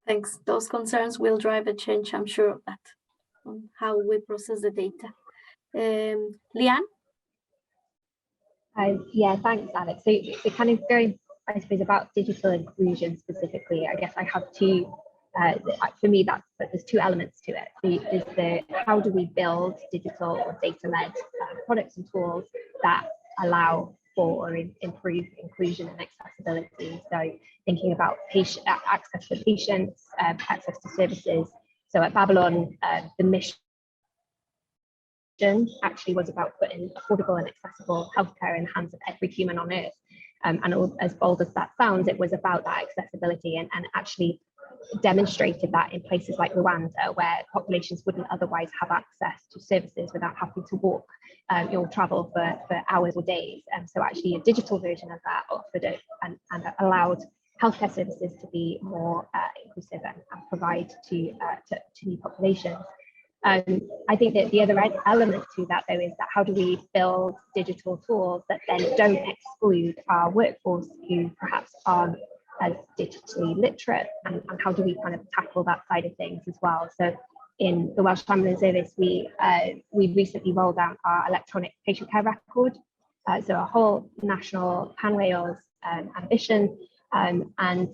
[SPEAKER 1] Thanks. Those concerns will drive a change, I'm sure of that, on how we process the data. Leanne?
[SPEAKER 5] Yeah, thanks, Alex. So kind of going, I suppose, about digital inclusion specifically, I guess I have two, for me, there's two elements to it. There's the how do we build digital or data-led products and tools that allow for or improve inclusion and accessibility. So thinking about access for patients, access to services. So at Babylon, the mission actually was about putting affordable and accessible healthcare in the hands of every human on earth. And as bold as that sounds, it was about that accessibility and actually demonstrated that in places like Rwanda, where populations wouldn't otherwise have access to services without having to walk or travel for hours or days. And so actually a digital version of that offered it and allowed healthcare services to be more inclusive and provide to new populations. I think that the other element to that, though, is that how do we build digital tools that then don't exclude our workforce who perhaps aren't as digitally literate, and how do we kind of tackle that side of things as well? So in the Welsh Ambulance Service, we recently rolled out our electronic patient care record, so a whole national pan-Wales ambition, and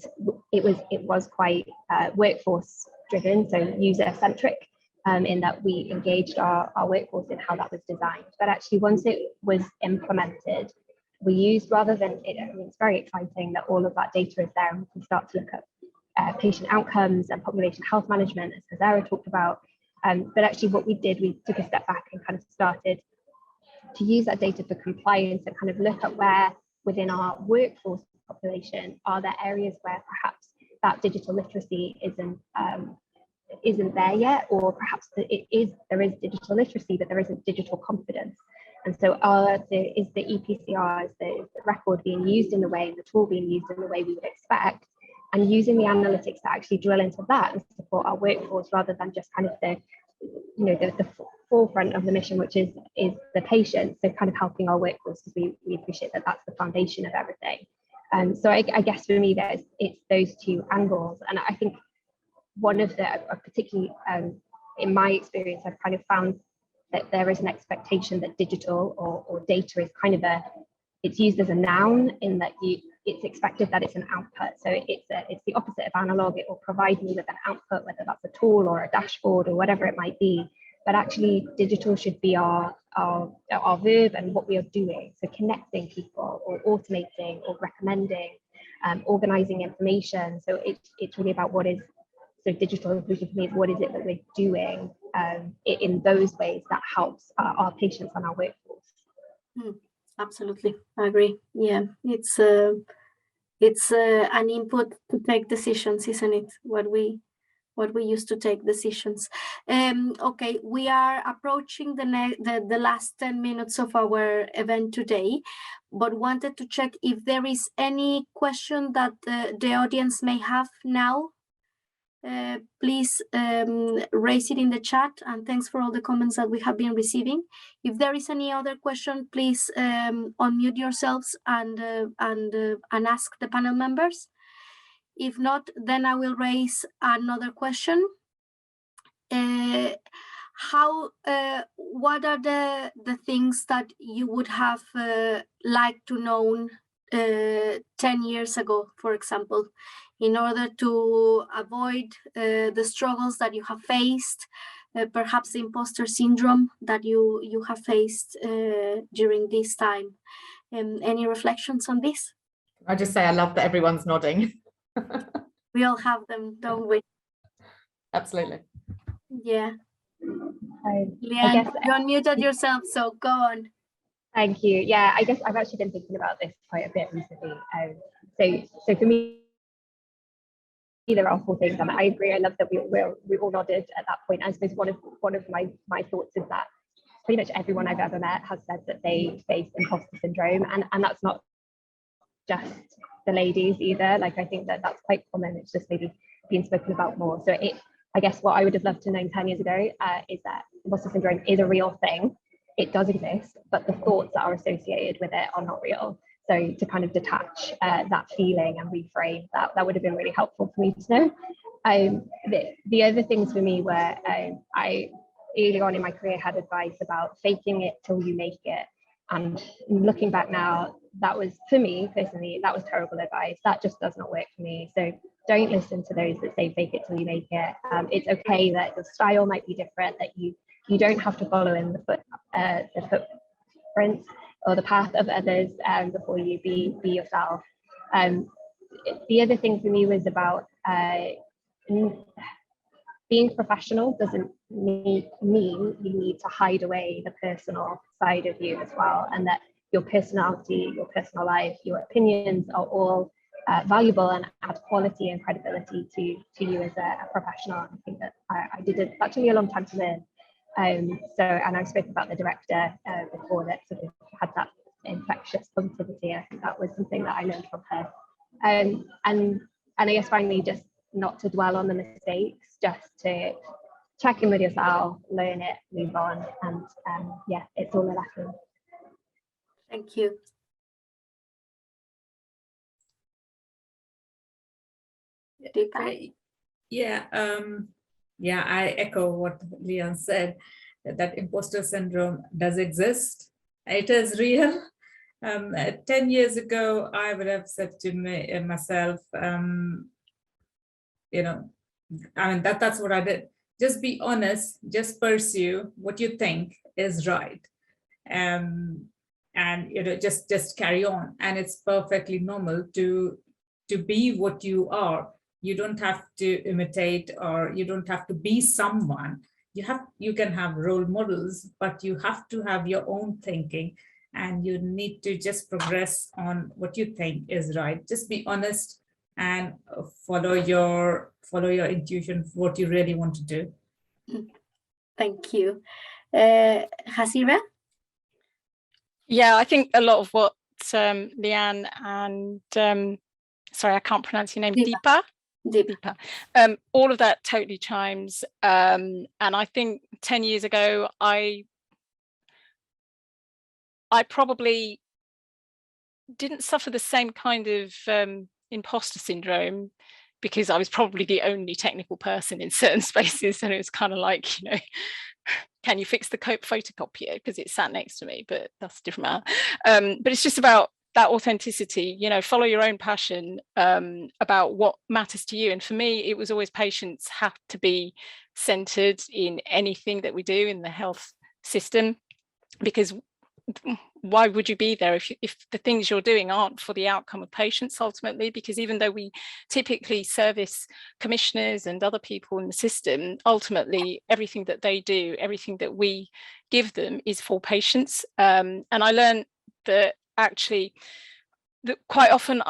[SPEAKER 5] it was quite workforce driven, so user centric, in that we engaged our workforce in how that was designed. But actually, once it was implemented, we used, rather than it's very exciting that all of that data is there and we can start to look at patient outcomes and population health management, as Zara talked about. But actually what we did, we took a step back and kind of started to use that data for compliance and kind of look at where within our workforce population? Are there areas where perhaps that digital literacy isn't there yet, or perhaps there is digital literacy, but there isn't digital confidence? And so is the EPCR, is the record being used in the way, the tool being used in the way we would expect, and using the analytics to actually drill into that and support our workforce, rather than just kind of the forefront of the mission, which is the patient. So kind of helping our workforce, because we appreciate that that's the foundation of everything. So I guess for me, it's those two angles. And I think one of the, particularly in my experience, I've kind of found that there is an expectation that digital or data is kind of it's used as a noun, in that it's expected that it's an output. So it's the opposite of analog. It will provide me with an output, whether that's a tool or a dashboard or whatever it might be. But actually, digital should be our verb and what we are doing. So connecting people, or automating, or recommending, organizing information. So it's really about what is, so digital inclusion for me is what is it that we're doing in those ways that helps our patients and our workforce.
[SPEAKER 1] Absolutely, I agree. Yeah, it's an input to take decisions, isn't it? What we use to take decisions. Okay, we are approaching the last 10 minutes of our event today, but wanted to check if there is any question that the audience may have now. Please raise it in the chat, and thanks for all the comments that we have been receiving. If there is any other question, please unmute yourselves and ask the panel members. If not, then I will raise another question. What are the things that you would have liked to know 10 years ago, for example, in order to avoid the struggles that you have faced, perhaps the imposter syndrome that you have faced during this time? Any reflections on this?
[SPEAKER 2] I just say I love that everyone's nodding.
[SPEAKER 1] We all have them, don't we?
[SPEAKER 2] Absolutely.
[SPEAKER 1] Yeah.
[SPEAKER 5] I guess
[SPEAKER 1] you unmuted yourself, so go on.
[SPEAKER 5] Thank you. Yeah, I guess I've actually been thinking about this quite a bit recently. So for me, there are 4 things, and I agree. I love that we all nodded at that point. I suppose one of my thoughts is that pretty much everyone I've ever met has said that they face imposter syndrome, and that's not just the ladies either. Like, I think that that's quite common. It's just maybe being spoken about more. So I guess what I would have loved to know 10 years ago is that imposter syndrome is a real thing. It does exist, but the thoughts that are associated with it are not real. So to kind of detach that feeling and reframe that would have been really helpful for me to know. The other things for me were I early on in my career had advice about faking it till you make it. And looking back now, that was, for me personally, that was terrible advice. That just does not work for me. So don't listen to those that say fake it till you make it. It's okay that your style might be different, that you don't have to follow in the footprints or the path of others before you be yourself. The other thing for me was about being professional doesn't mean you need to hide away the personal side of you as well, and that your personality, your personal life, your opinions are all valuable and add quality and credibility to you as a professional. I think that I did it actually a long time to learn. And I spoke about the director before that sort of had that infectious positivity. I think that was something that I learned from her. And I guess finally, just not to dwell on the mistakes, just to check in with yourself, learn it, move on, and yeah, it's all a lesson.
[SPEAKER 1] Thank you.
[SPEAKER 3] Yeah, I echo what Leon said, that imposter syndrome does exist. It is real. 10 years ago, I would have said to myself, that's what I did. Just be honest, just pursue what you think is right. And just carry on. And it's perfectly normal to be what you are. You don't have to imitate, or you don't have to be someone. You can have role models, but you have to have your own thinking and you need to just progress on what you think is right. Just be honest and follow your intuition, what you really want to do.
[SPEAKER 1] Thank you. Hasira?
[SPEAKER 4] Yeah, I think a lot of what Leanne and sorry, I can't pronounce your name, Deepa. All of that totally chimes. And I think 10 years ago, I probably didn't suffer the same kind of imposter syndrome, because I was probably the only technical person in certain spaces, and it was kind of like, you know, can you fix the photocopier, because it sat next to me, but that's a different matter. But it's just about that authenticity, you know, follow your own passion about what matters to you. And for me, it was always patients have to be centered in anything that we do in the health system, because why would you be there if the things you're doing aren't for the outcome of patients ultimately? Because even though we typically service commissioners and other people in the system, ultimately everything that they do, everything that we give them is for patients. And I learned that actually that quite often,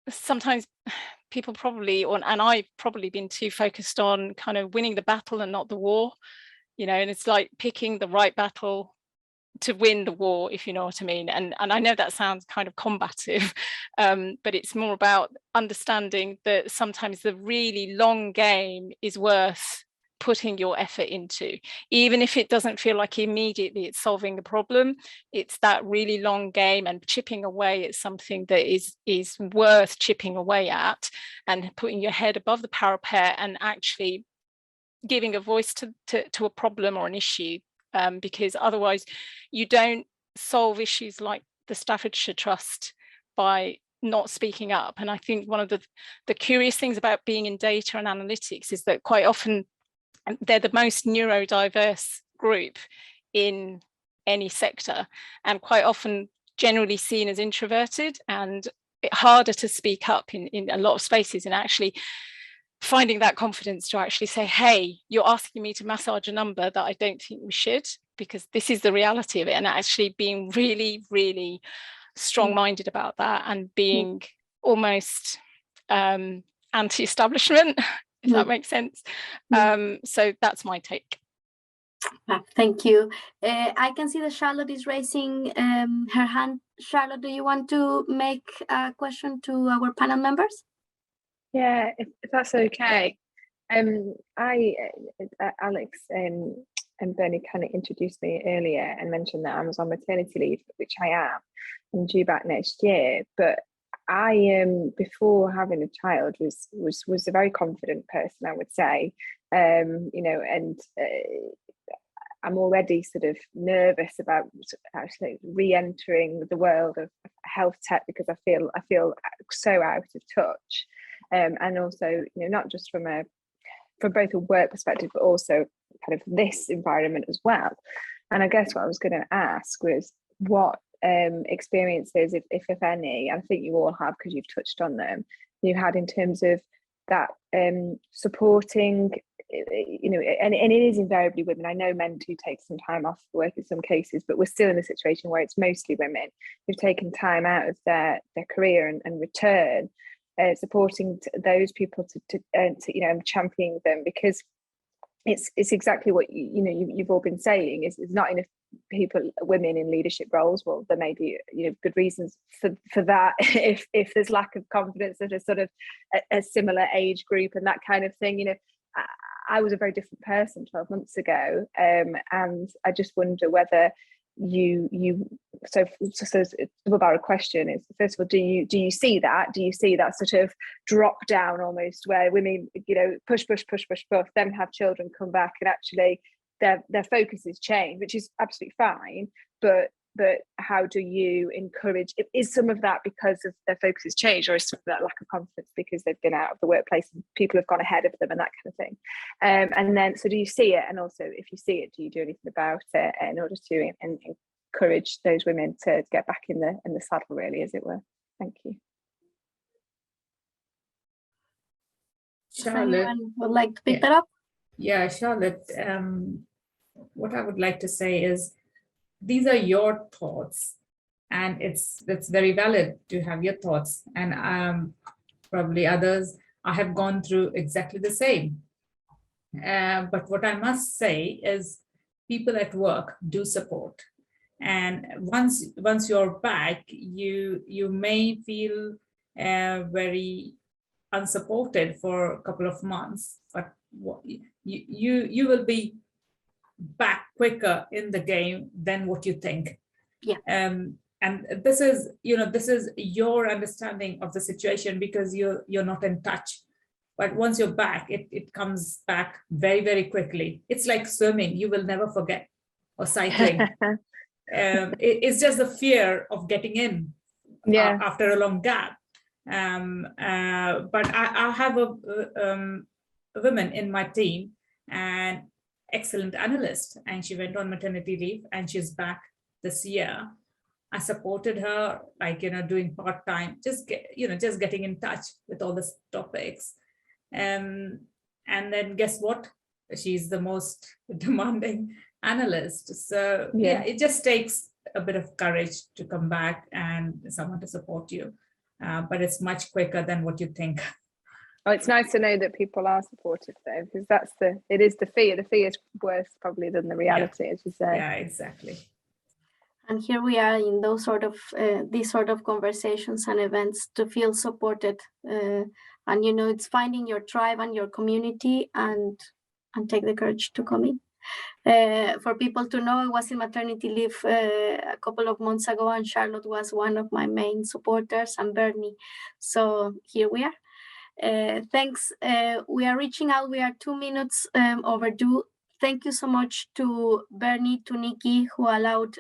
[SPEAKER 4] sometimes people probably, and I've probably been too focused on kind of winning the battle and not the war, you know, and it's like picking the right battle to win the war, if you know what I mean. And I know that sounds kind of combative, but it's more about understanding that sometimes the really long game is worth putting your effort into, even if it doesn't feel like immediately it's solving the problem. It's that really long game and chipping away at something that is worth chipping away at, and putting your head above the parapet and actually giving a voice to a problem or an issue. Because otherwise you don't solve issues like the Staffordshire Trust by not speaking up. And I think one of the curious things about being in data and analytics is that quite often they're the most neurodiverse group in any sector, and quite often generally seen as introverted and harder to speak up in a lot of spaces. And actually finding that confidence to actually say, hey, you're asking me to massage a number that I don't think we should, because this is the reality of it. And actually being really, really strong-minded about that, and being almost anti-establishment, if that makes sense. So that's my take.
[SPEAKER 1] Thank you. I can see that Charlotte is raising her hand. Charlotte, do you want to make a question to our panel members?
[SPEAKER 6] Yeah, if that's okay. Alex and Bernie kind of introduced me earlier and mentioned that I was on maternity leave, which I am. I'm due back next year. But I before having a child was a very confident person, I would say. You know, and I'm already sort of nervous about actually re-entering the world of health tech, because I feel so out of touch. And also, you know, not just from both a work perspective, but also kind of this environment as well. And I guess what I was going to ask was what experiences, if any, I think you all have, because you've touched on them, you had in terms of that supporting, you know, and it is invariably women. I know men do take some time off work in some cases, but we're still in a situation where it's mostly women who've taken time out of their career and return. Supporting those people to you know, championing them, because it's exactly what you've all been saying. Is not enough women in leadership roles. Well, there may be, you know, good reasons for that if there's lack of confidence at a sort of a similar age group and that kind of thing. You know, I was a very different person 12 months ago, and I just wonder whether so about a question is, first of all, do you see that sort of drop down almost, where women, you know, push, then have children, come back, and actually their focus is changed, which is absolutely fine, but how do you encourage, is some of that because of their focus has changed, or is some of that lack of confidence because they've been out of the workplace and people have gone ahead of them and that kind of thing? And then, so do you see it? And also, if you see it, do you do anything about it in order to encourage those women to get back in the saddle, really, as it were? Thank you.
[SPEAKER 3] Charlotte,
[SPEAKER 1] Anyone would like to pick that up?
[SPEAKER 3] Yeah, Charlotte, what I would like to say is, these are your thoughts, and it's very valid to have your thoughts, and probably others I have gone through exactly the same. But what I must say is people at work do support. And once you're back, you may feel very unsupported for a couple of months, but you will be back quicker in the game than what you think.
[SPEAKER 1] Yeah.
[SPEAKER 3] And this is your understanding of the situation because you're not in touch. But once you're back, it comes back very, very quickly. It's like swimming, you will never forget, or cycling. It's just the fear of getting in after a long gap. But I have a woman in my team, and excellent analyst, and she went on maternity leave and she's back this year. I supported her, doing part-time, just getting in touch with all the topics. And then guess what? She's the most demanding analyst. So yeah, it just takes a bit of courage to come back and someone to support you. But it's much quicker than what you think.
[SPEAKER 6] Oh, it's nice to know that people are supportive though, because it is the fear. The fear is worse probably than the reality, as you say.
[SPEAKER 3] Yeah, exactly.
[SPEAKER 1] And here we are in those these sort of conversations and events to feel supported. And it's finding your tribe and your community and take the courage to come in. For people to know, I was in maternity leave a couple of months ago, and Charlotte was one of my main supporters, and Bernie. So here we are. Thanks. We are reaching out. We are 2 minutes overdue. Thank you so much to Bernie, to Nikki, who allowed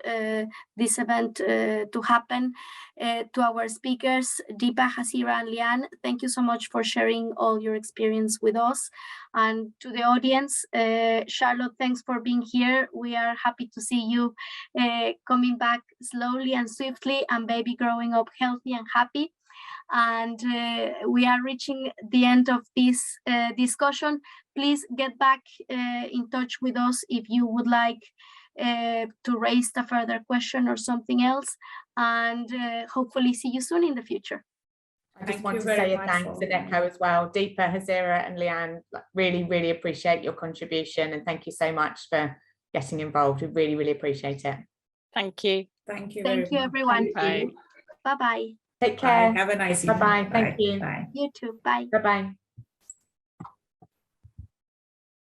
[SPEAKER 1] this event to happen. To our speakers, Deepa, Hasira, and Lian, thank you so much for sharing all your experience with us. And to the audience, Charlotte, thanks for being here. We are happy to see you coming back slowly and swiftly, and baby growing up healthy and happy. And we are reaching the end of this discussion. Please get back in touch with us if you would like to raise a further question or something else, and hopefully see you soon in the future.
[SPEAKER 2] I just want to say a thanks to Echo as well. Deepa, Hasira and Lian, really, really appreciate your contribution, and thank you so much for getting involved. We really, really appreciate it.
[SPEAKER 4] Thank you.
[SPEAKER 3] Thank you.
[SPEAKER 1] Thank you, everyone.
[SPEAKER 4] Bye.
[SPEAKER 1] Bye-bye.
[SPEAKER 2] Take care.
[SPEAKER 3] Bye. Have a nice evening.
[SPEAKER 2] Bye-bye. Thank you.
[SPEAKER 3] Bye.
[SPEAKER 1] You too. Bye.
[SPEAKER 2] Bye-bye.